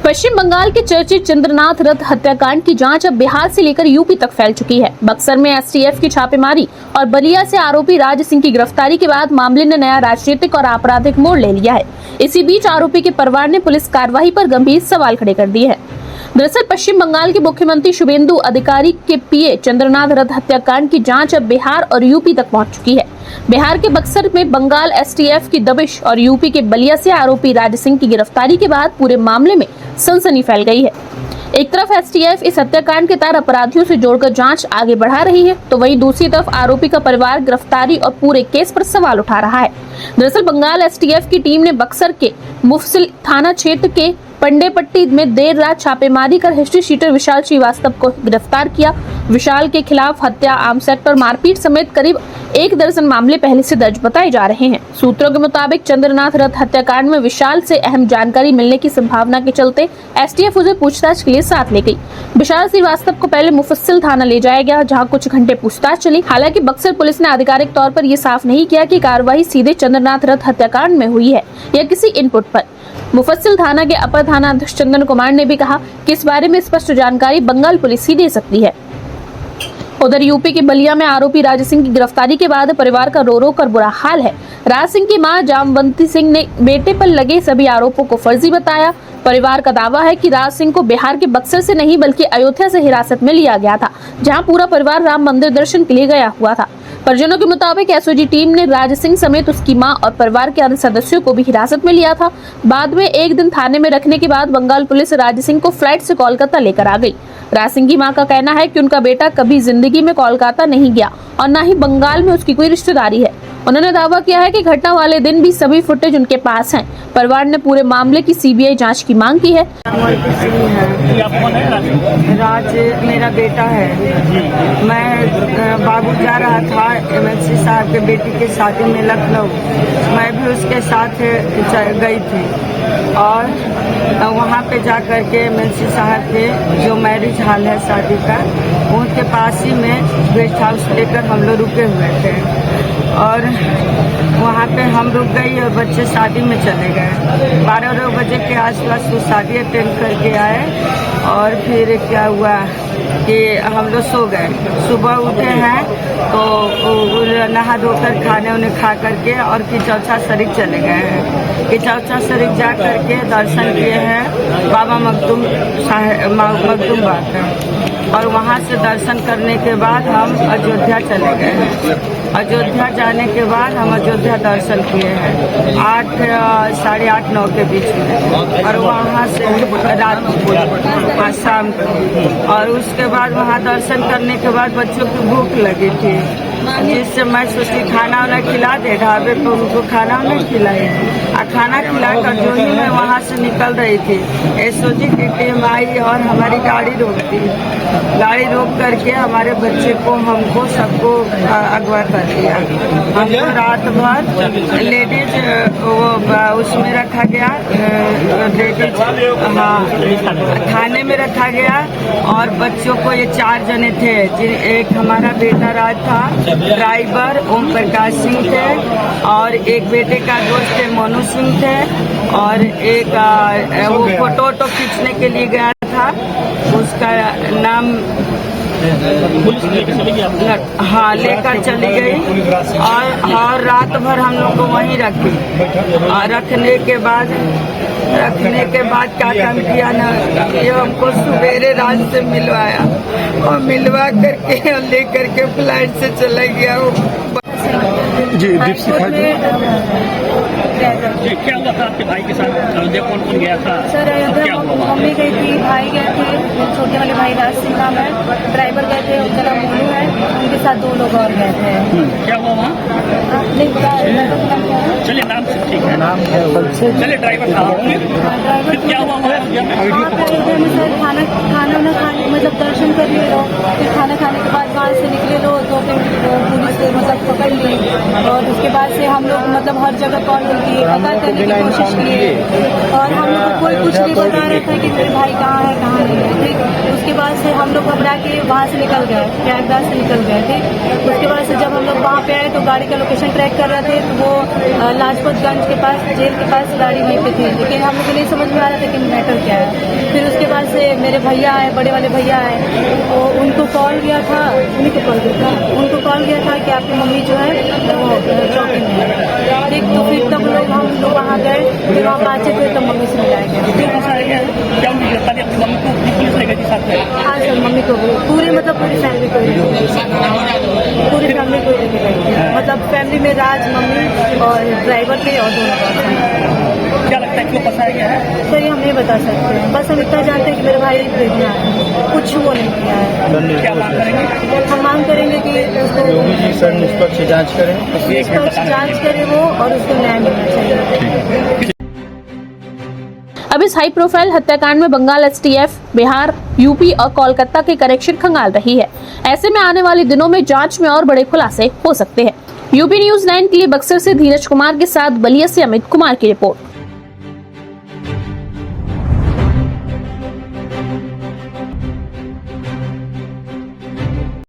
पश्चिम बंगाल के चर्चित चंद्रनाथ रथ हत्याकांड की जांच अब बिहार से लेकर यूपी तक फैल चुकी है। बक्सर में एसटीएफ की छापेमारी और बलिया से आरोपी राज सिंह की गिरफ्तारी के बाद मामले ने नया राजनीतिक और आपराधिक मोड़ ले लिया है। इसी बीच आरोपी के परिवार ने पुलिस कार्रवाई पर गंभीर सवाल खड़े कर दिए हैं। दरअसल पश्चिम बंगाल के मुख्यमंत्री शुभेंदु अधिकारी के पीए चंद्रनाथ रथ हत्याकांड की जांच अब बिहार और यूपी तक पहुंच चुकी है। बिहार के बक्सर में बंगाल एसटीएफ की दबिश और यूपी के बलिया से आरोपी राज सिंह की गिरफ्तारी के बाद पूरे मामले में सनसनी फैल गई है। एक तरफ एसटीएफ इस हत्याकांड के तार अपराधियों से जोड़कर जांच आगे बढ़ा रही है, तो वहीं दूसरी तरफ आरोपी का परिवार गिरफ्तारी और पूरे केस पर सवाल उठा रहा है। दरअसल बंगाल एसटीएफ की टीम ने बक्सर के मुफस्सिल थाना क्षेत्र के पंडेपट्टी में देर रात छापेमारी कर हिस्ट्री शीटर विशाल श्रीवास्तव को गिरफ्तार किया। विशाल के खिलाफ हत्या, आर्म्स एक्ट और मारपीट समेत करीब 1 दर्जन मामले पहले से दर्ज बताए जा रहे हैं। सूत्रों के मुताबिक चंद्रनाथ रथ हत्याकांड में विशाल से अहम जानकारी मिलने की संभावना के चलते एसटीएफ उसे पूछताछ के लिए साथ ले गई। विशाल श्रीवास्तव को पहले मुफस्सिल थाना ले जाया गया, जहां कुछ घंटे पूछताछ चली। हालांकि बक्सर पुलिस ने आधिकारिक तौर पर यह साफ नहीं किया कि कार्रवाई सीधे चंद्रनाथ रथ हत्याकांड में हुई है या किसी इनपुट पर। मुफस्सिल थाना के अपर थाना अध्यक्ष चंदन कुमार ने भी कहा कि इस बारे में स्पष्ट जानकारी बंगाल पुलिस ही दे सकती है। उधर यूपी के बलिया में आरोपी राज सिंह की गिरफ्तारी के बाद परिवार का रो रो कर बुरा हाल है। राज सिंह की मां जामवंती सिंह ने बेटे पर लगे सभी आरोपों को फर्जी बताया। परिवार का दावा है कि राज सिंह को बिहार के बक्सर से नहीं बल्कि अयोध्या से हिरासत में लिया गया था, जहां पूरा परिवार राम मंदिर दर्शन के लिए गया हुआ था। परिजनों के मुताबिक एसओजी टीम ने राज सिंह समेत उसकी मां और परिवार के अन्य सदस्यों को भी हिरासत में लिया था। बाद में एक दिन थाने में रखने के बाद बंगाल पुलिस राज सिंह को फ्लाइट से कोलकाता लेकर आ गई। राज सिंह की मां का कहना है कि उनका बेटा कभी जिंदगी में कोलकाता नहीं गया और न ही बंगाल में उसकी कोई रिश्तेदारी है। उन्होंने दावा किया है कि घटना वाले दिन भी सभी फुटेज उनके पास हैं। परिवार ने पूरे मामले की सीबीआई जांच की मांग की है। राज मेरा बेटा है। मैं बाबू जा रहा था एमएलसी साहब के बेटी के शादी में लखनऊ। मैं भी उसके साथ गई थी और वहाँ पे जा कर के एमएलसी साहब के जो मैरिज हॉल है शादी का, उनके पास ही में गेस्ट हाउस लेकर हम लोग रुके हुए थे और वहाँ पे हम रुक गई और बच्चे शादी में चले गए। 12 बजे के आसपास वो शादी अटेंड करके आए और फिर क्या हुआ कि हम लोग सो गए। सुबह उठे हैं तो नहा धोकर खाने उन्हें खा करके और किचौचा शरीफ चले गए हैं। किचौचा शरीफ जा करके दर्शन किए हैं बाबा मखदूम बाग और वहाँ से दर्शन करने के बाद हम अयोध्या चले गए हैं। अयोध्या जाने के बाद हम अयोध्या दर्शन किए हैं 8 साढ़े 8 9 के बीच में और वहाँ से रात शाम को और उसके बाद वहाँ दर्शन करने के बाद बच्चों की भूख लगी थी, जिससे मैं सोची खाना वाना खिला दे। ढाबे पर उनको खाना वाना खिलाई और खाना खिलाकर जो ही मैं वहाँ से निकल रही थी एसओजी की टीम आई और हमारी गाड़ी रोक दी। गाड़ी रोक करके हमारे बच्चे को हमको सबको अगवा कर दिया। हमको रात भर लेडीज उसमें रखा गया, लेडीज थाने में रखा गया और बच्चों को ये 4 जने थे। एक हमारा बेटा राज था, ड्राइवर ओम प्रकाश सिंह थे और एक बेटे का दोस्त थे मोनू सिंह थे और एक वो फोटो खींचने के लिए गया था, उसका नाम हाँ लेकर चली गई और रात भर हम लोग को वहीं रखी और रखने के बाद क्या काम किया ना, ये हमको सवेरे रात से मिलवाया और मिलवा करके ले करके फ्लाइट से चला गया। जी क्या हुआ था आपके भाई के साथ? अयोध्या कौन गया था? सर अयोध्या मम्मी गई थी, भाई गए थे, छोटे वाले भाई राज सिंह नाम है, ड्राइवर गए थे, उनका नाम मोनू है, उनके साथ 2 लोग और गए थे। क्या हुआ वहाँ? नहीं पता नाम क्या है? चलिए नाम से ठीक है, नाम चलिए ड्राइवर था। फिर क्या हुआ वहाँ अयोध्या में? सर खाना खाने मतलब दर्शन कर लिए लोग, फिर खाना खाने के बाद वहाँ से निकले लोग तो फिर पुलिस से मतलब पकड़ ली और उसके बाद से हम लोग मतलब हर जगह कॉल किए, पता करने की कोशिश किए और हम लोग को कोई कुछ नहीं बता रहा था कि मेरे भाई कहाँ है कहाँ नहीं है। ठीक, उसके बाद से हम लोग घबरा के वहाँ से निकल गए, प्रयागराज से निकल गए थे। उसके बाद से जब हम लोग वहाँ पे आए तो गाड़ी का लोकेशन ट्रैक कर रहे थे तो वो लाजपतगंज के पास जेल के पास गाड़ी वहीं पे थी, लेकिन हम लोग को नहीं समझ में आ रहा था कि मैटर क्या है। बाहर से मेरे भैया आए, बड़े वाले भैया आए, तो उनको कॉल गया था, उनको कॉल गया था कि आपकी मम्मी जो है वो चौकी में है। ठीक, तो फिर तब हम लोग वहाँ गए, फिर वहाँ पहुँचे थे तब मम्मी से मिलाया गया। क्यों फंसाया गया है? क्या उनकी गिरफ्तारी अपनी मम्मी को पुलिस ले गई थी साथ में? हाँ सर, मम्मी को भी, पूरी मतलब पूरी फैमिली को पूरी फैमिली को लेके गई। मतलब फैमिली में राज, मम्मी और ड्राइवर थे और दोनों बाप हैं। क्या लगता है क्यों फंसाया गया है? सर ये हम नहीं बता सकते हैं, बस हम इतना जानते हैं कि मेरे भाई भेजना है, कुछ वो नहीं किया है। क्या मांग करेंगे? हम मांग करेंगे कि उसको सर निष्पक्ष जांच करें। निष्पक्ष जांच करे वो और उसको न्याय मिलना चाहिए। अब इस हाई प्रोफाइल हत्याकांड में बंगाल एसटीएफ, बिहार, यूपी और कोलकाता के कनेक्शन खंगाल रही है। ऐसे में आने वाले दिनों में जांच में और बड़े खुलासे हो सकते हैं। यूपी न्यूज़ 9 के लिए बक्सर से धीरज कुमार के साथ बलिया से अमित कुमार की रिपोर्ट।